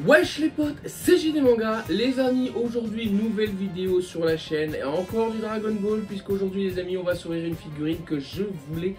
Wesh les potes, c'est JD Manga. Les amis, aujourd'hui nouvelle vidéo sur la chaîne et encore du Dragon Ball, puisqu'aujourd'hui les amis on va s'ouvrir une figurine que je voulais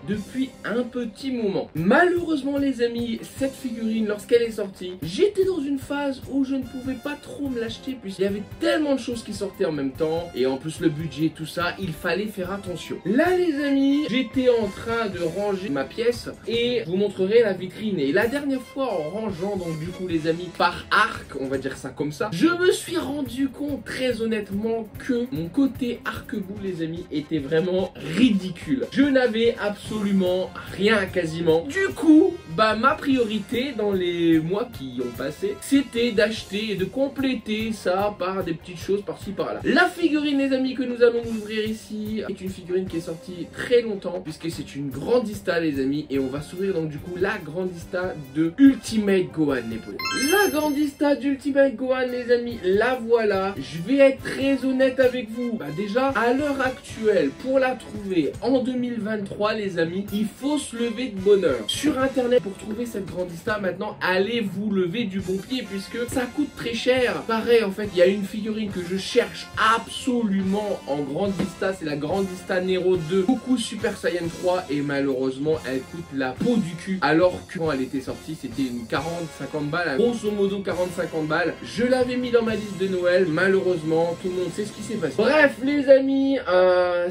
depuis un petit moment. Malheureusement les amis, cette figurine lorsqu'elle est sortie, j'étais dans une phase où je ne pouvais pas trop me l'acheter puisqu'il y avait tellement de choses qui sortaient en même temps et en plus le budget tout ça, il fallait faire attention. Là les amis, j'étais en train de ranger ma pièce et je vous montrerai la vitrine. Et la dernière fois en rangeant donc du coup les amis par arc, on va dire ça comme ça, je me suis rendu compte très honnêtement que mon côté arc-bout les amis était vraiment ridicule. Je n'avais absolument rien quasiment. Du coup, ma priorité dans les mois qui ont passé, c'était d'acheter et de compléter ça par des petites choses par-ci par-là. La figurine les amis que nous allons ouvrir ici est une figurine qui est sortie très longtemps puisque c'est une Grandista les amis et on va s'ouvrir donc du coup la Grandista de Ultimate Gohan les potes. La Grandista d'Ultimate Gohan les amis, la voilà. Je vais être très honnête avec vous. Déjà à l'heure actuelle pour la trouver en 2023 les amis, il faut se lever de bonne heure. Sur internet pour trouver cette Grandista maintenant, allez vous lever du bon pied puisque ça coûte très cher. Pareil en fait, il y a une figurine que je cherche absolument en Grandista, c'est la Grandista Nero 2 Goku Super Saiyan 3 et malheureusement elle coûte la peau du cul alors que quand elle était sortie c'était une 40-50 balles, grosso modo 40-50 balles. Je l'avais mis dans ma liste de Noël, malheureusement tout le monde sait ce qui s'est passé. Bref les amis,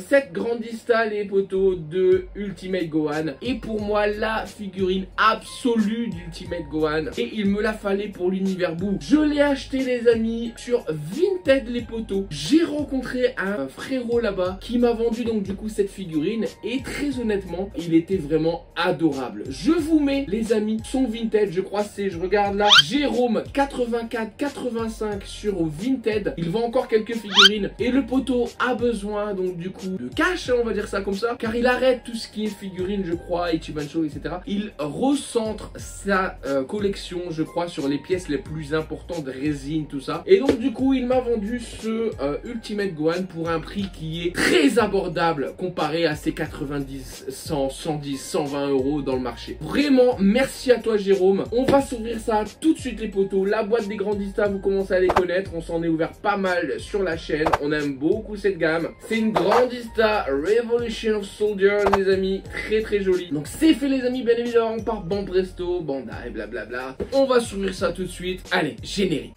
cette Grandista les potos de Ultimate Gohan est pour moi la figurine absolue d'Ultimate Gohan et il me la fallait pour l'univers Boo. Je l'ai acheté les amis sur Vinted les potos. J'ai rencontré un frérot là-bas qui m'a vendu donc du coup cette figurine et très honnêtement il était vraiment adorable. Je vous mets les amis son Vinted, je crois c'est, je regarde là, Jérôme 84-85 sur Vinted. Il vend encore quelques figurines et le poteau a besoin donc du coup de cash, on va dire ça comme ça, car il arrête tout ce qui est figurines je crois, Ichiban Show etc. Il recentre sa collection je crois sur les pièces les plus importantes, résine tout ça, et donc du coup il m'a vendu ce Ultimate Gohan pour un prix qui est très abordable comparé à ses 90, 100, 110, 120 euros dans le marché. Vraiment merci à toi Jérôme. On va s'ouvrir ça tout de suite les potos. La boîte des Grandista vous commencez à les connaître, on s'en est ouvert pas mal sur la chaîne, on aime beaucoup cette gamme. C'est une Grandista Revolution of Soldier les amis, très jolie. Donc c'est fait les amis, bien évidemment par Banpresto, Bandai, blablabla. On va s'ouvrir ça tout de suite. Allez, générique.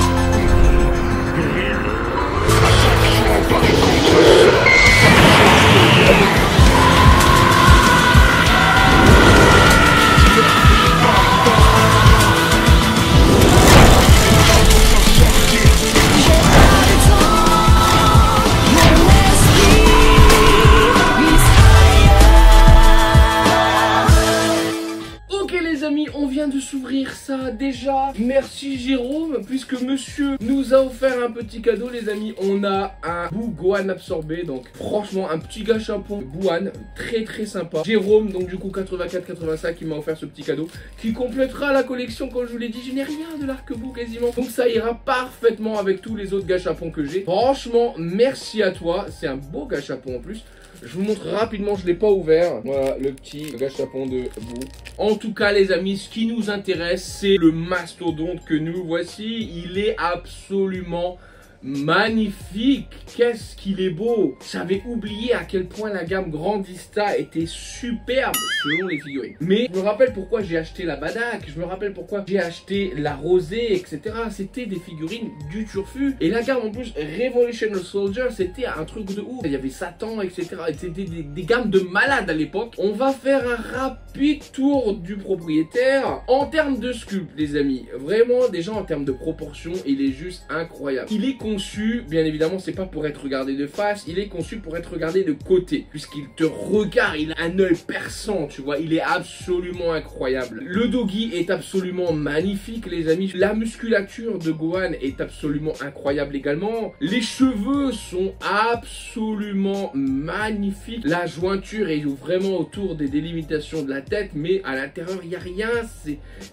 On vient de s'ouvrir ça déjà. Merci Jérôme, puisque monsieur nous a offert un petit cadeau les amis. On a un Boo Gohan absorbé, donc franchement un petit gâchapon Gohan, très sympa. Jérôme, donc du coup 84-85 qui m'a offert ce petit cadeau, qui complétera la collection. Quand je vous l'ai dit, je n'ai rien de l'arc-bout quasiment, donc ça ira parfaitement avec tous les autres gâchapons que j'ai. Franchement merci à toi, c'est un beau gâchapon en plus. Je vous montre rapidement, je ne l'ai pas ouvert. Voilà le petit gâchapon de Boo. En tout cas les amis, ce qui nous intéresse c'est le mastodonte que nous voici. Il est absolument magnifique, qu'est-ce qu'il est beau. J'avais oublié à quel point la gamme Grandista était superbe selon les figurines. Mais je me rappelle pourquoi j'ai acheté la Badak, je me rappelle pourquoi j'ai acheté la Rosée, etc. C'était des figurines du turfu. Et la gamme en plus Revolution Soldier, c'était un truc de ouf. Il y avait Satan, etc. C'était des gammes de malades à l'époque. On va faire un rapide tour du propriétaire. En termes de sculpte les amis, vraiment déjà en termes de proportion, il est juste incroyable. Il est conçu, bien évidemment, c'est pas pour être regardé de face, il est conçu pour être regardé de côté, puisqu'il te regarde, il a un œil perçant, tu vois, il est absolument incroyable. Le doggy est absolument magnifique, les amis. La musculature de Gohan est absolument incroyable également. Les cheveux sont absolument magnifiques. La jointure est vraiment autour des délimitations de la tête, mais à l'intérieur, il n'y a rien,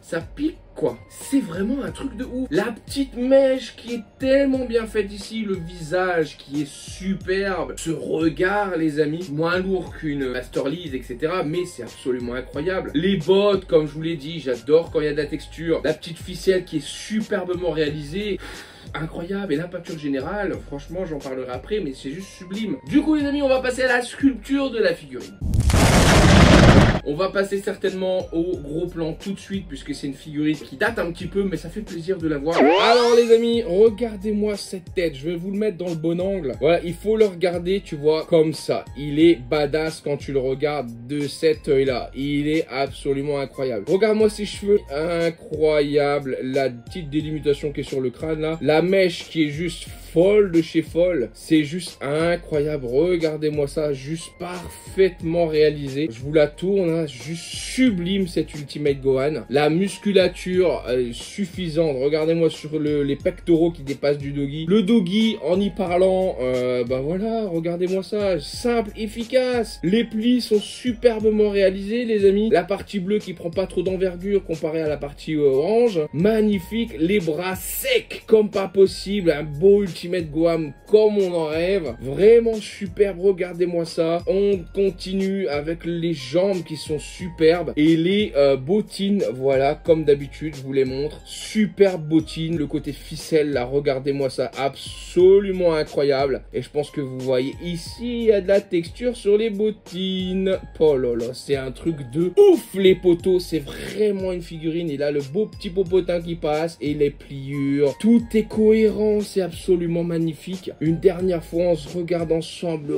ça pique quoi. C'est vraiment un truc de ouf. La petite mèche qui est tellement bien faite ici, le visage qui est superbe, ce regard les amis, moins lourd qu'une Master Lease, etc. Mais c'est absolument incroyable. Les bottes, comme je vous l'ai dit, j'adore quand il y a de la texture. La petite ficelle qui est superbement réalisée. Incroyable. Et la peinture générale, franchement j'en parlerai après, mais c'est juste sublime. Du coup les amis, on va passer à la sculpture de la figurine. On va passer certainement au gros plan tout de suite puisque c'est une figurine qui date un petit peu, mais ça fait plaisir de la voir. Alors les amis, regardez-moi cette tête. Je vais vous le mettre dans le bon angle. Voilà, il faut le regarder, tu vois, comme ça. Il est badass quand tu le regardes de cet œil-là. Il est absolument incroyable. Regarde-moi ces cheveux, incroyable. La petite délimitation qui est sur le crâne là. La mèche qui est juste folle de chez folle. C'est juste incroyable. Regardez-moi ça, juste parfaitement réalisé. Je vous la tourne, hein, juste sublime cette Ultimate Gohan. La musculature suffisante. Regardez-moi sur les pectoraux qui dépassent du doggy. Le doggy, en y parlant, bah voilà, regardez-moi ça. Simple, efficace. Les plis sont superbement réalisés, les amis. La partie bleue qui prend pas trop d'envergure comparée à la partie orange. Magnifique. Les bras secs comme pas possible. Un beau Ultimate Gohan comme on en rêve. Vraiment superbe. Regardez-moi ça. On continue avec les jambes qui sont superbes et les bottines, voilà, comme d'habitude je vous les montre, superbe bottines, le côté ficelle là, regardez-moi ça, absolument incroyable. Et je pense que vous voyez ici, il y a de la texture sur les bottines. Oh là là, c'est un truc de ouf les potos, c'est vraiment une figurine. Et là le beau petit popotin qui passe et les pliures, tout est cohérent, c'est absolument magnifique. Une dernière fois on se regarde ensemble,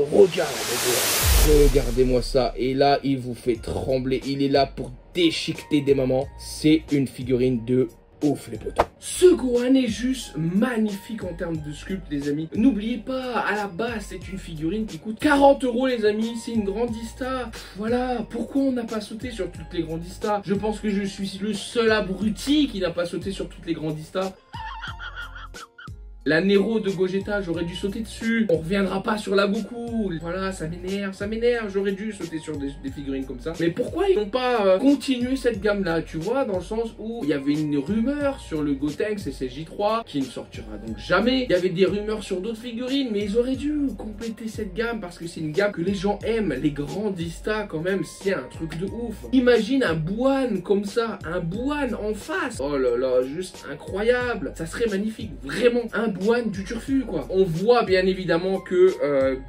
regardez-moi ça. Et là il vous fait trembler, il est là pour déchiqueter des mamans. C'est une figurine de ouf les potos. Ce Gohan est juste magnifique en termes de sculpte les amis. N'oubliez pas, à la base c'est une figurine qui coûte 40 € les amis. C'est une grandista. Voilà, pourquoi on n'a pas sauté sur toutes les grandistas? Je pense que je suis le seul abruti qui n'a pas sauté sur toutes les grandistas. La Nero de Gogeta, j'aurais dû sauter dessus. On reviendra pas sur la Goku. Voilà, ça m'énerve. J'aurais dû sauter sur des figurines comme ça. Mais pourquoi ils n'ont pas continué cette gamme-là? Tu vois, dans le sens où il y avait une rumeur sur le Gotenks SSJ3 qui ne sortira donc jamais. Il y avait des rumeurs sur d'autres figurines, mais ils auraient dû compléter cette gamme parce que c'est une gamme que les gens aiment. Les grandistas, quand même, c'est un truc de ouf. Imagine un Buan comme ça, un Buan en face. Oh là là, juste incroyable. Ça serait magnifique, vraiment. Un Buan du turfu quoi. On voit bien évidemment que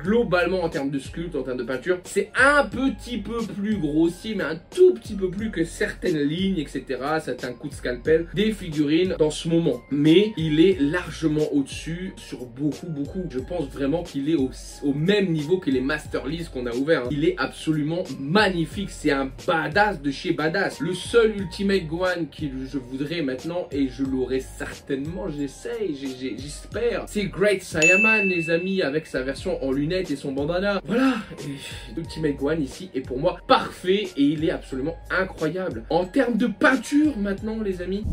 globalement en termes de sculpte, en termes de peinture, c'est un petit peu plus grossier, mais un tout petit peu plus que certaines lignes, etc. Certains coups de scalpel des figurines dans ce moment. Mais il est largement au-dessus sur beaucoup. Je pense vraiment qu'il est au même niveau que les Master Lease qu'on a ouverts. Hein. Il est absolument magnifique. C'est un badass de chez badass. Le seul Ultimate Gohan que je voudrais maintenant, et je l'aurai certainement, j'essaye, j'espère, c'est Great Saiyaman les amis, avec sa version en lunettes et son bandana. Voilà, et Ultimate Gohan ici est pour moi parfait et il est absolument incroyable. En termes de peinture maintenant les amis,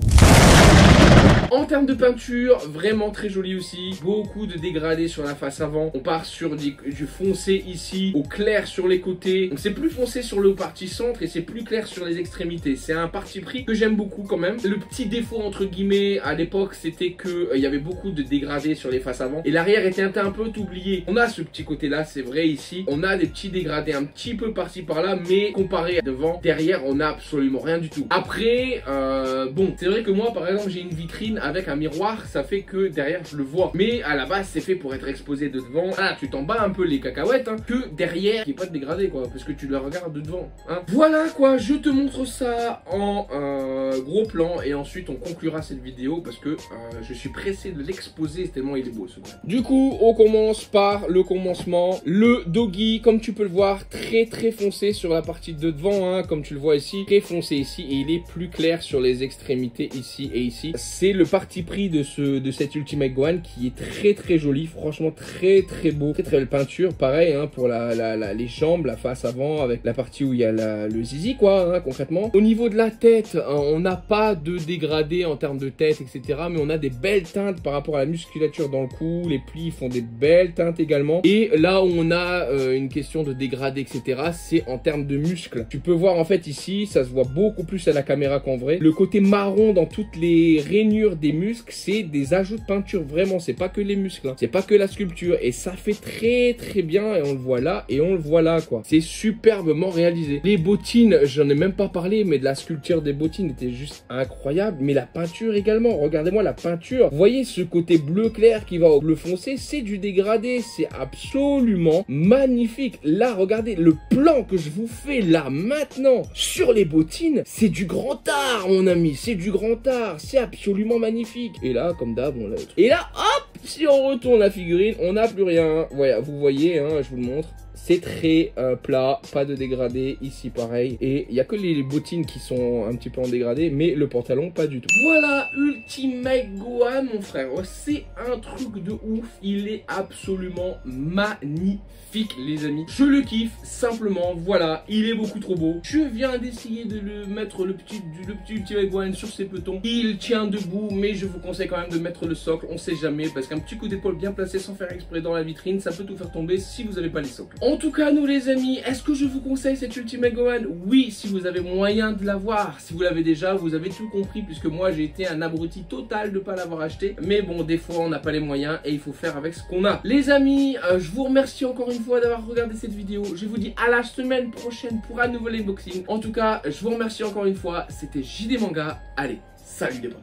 en termes de peinture, vraiment très joli aussi. Beaucoup de dégradés sur la face avant. On part sur du foncé ici, au clair sur les côtés. Donc c'est plus foncé sur le parti centre et c'est plus clair sur les extrémités. C'est un parti pris que j'aime beaucoup quand même. Le petit défaut entre guillemets à l'époque, c'était que il y avait beaucoup de dégradés sur les faces avant. Et l'arrière était un peu oublié. On a ce petit côté là, c'est vrai ici. On a des petits dégradés un petit peu par-ci par-là, mais comparé à devant, derrière, on a absolument rien du tout. Après, bon, c'est vrai que moi par exemple, j'ai une vitrine avec un miroir, ça fait que derrière je le vois, mais à la base c'est fait pour être exposé de devant. Ah, tu t'en bats un peu les cacahuètes hein, que derrière il n'y ait pas de dégradé quoi, parce que tu le regardes de devant hein. Voilà quoi, je te montre ça en gros plan et ensuite on conclura cette vidéo parce que je suis pressé de l'exposer tellement il est beau ce gars. Du coup on commence par le commencement. Le doggy, comme tu peux le voir, très foncé sur la partie de devant hein, comme tu le vois ici, très foncé ici, et il est plus clair sur les extrémités ici et ici. C'est le parti parti pris de cet Ultimate Gohan qui est très très joli, franchement très très beau, très très belle peinture, pareil hein, pour les jambes, la face avant avec la partie où il y a le zizi quoi hein, concrètement. Au niveau de la tête, hein, on n'a pas de dégradé en termes de tête etc, mais on a des belles teintes par rapport à la musculature dans le cou, les plis font des belles teintes également, et là où on a une question de dégradé etc, c'est en termes de muscles. Tu peux voir en fait ici, ça se voit beaucoup plus à la caméra qu'en vrai, le côté marron dans toutes les rainures des muscles, c'est des ajouts de peinture vraiment, c'est pas que les muscles, hein. C'est pas que la sculpture, et ça fait très très bien, et on le voit là et on le voit là quoi, c'est superbement réalisé. Les bottines, j'en ai même pas parlé, mais de la sculpture des bottines était juste incroyable, mais la peinture également, regardez-moi la peinture, vous voyez ce côté bleu clair qui va au bleu foncé, c'est du dégradé, c'est absolument magnifique. Là regardez le plan que je vous fais là maintenant sur les bottines, c'est du grand art mon ami, c'est du grand art, c'est absolument magnifique. Et là comme d'hab on l'a. Et là hop, si on retourne la figurine, on n'a plus rien. Voilà, vous voyez hein, je vous le montre. C'est très plat, pas de dégradé, ici pareil. Et il n'y a que les bottines qui sont un petit peu en dégradé, mais le pantalon pas du tout. Voilà, Ultimate Gohan mon frère, c'est un truc de ouf. Il est absolument magnifique les amis. Je le kiffe simplement, voilà, il est beaucoup trop beau. Je viens d'essayer de le mettre le petit Ultimate Gohan sur ses petons. Il tient debout, mais je vous conseille quand même de mettre le socle, on sait jamais, parce qu'un petit coup d'épaule bien placé sans faire exprès dans la vitrine, ça peut tout faire tomber si vous n'avez pas les socles. En tout cas, nous les amis, est-ce que je vous conseille cette Ultimate Gohan? Oui, si vous avez moyen de l'avoir. Si vous l'avez déjà, vous avez tout compris, puisque moi j'ai été un abruti total de ne pas l'avoir acheté. Mais bon, des fois on n'a pas les moyens et il faut faire avec ce qu'on a. Les amis, je vous remercie encore une fois d'avoir regardé cette vidéo. Je vous dis à la semaine prochaine pour un nouvel unboxing. En tout cas, je vous remercie encore une fois. C'était JD Manga. Allez, salut les potes.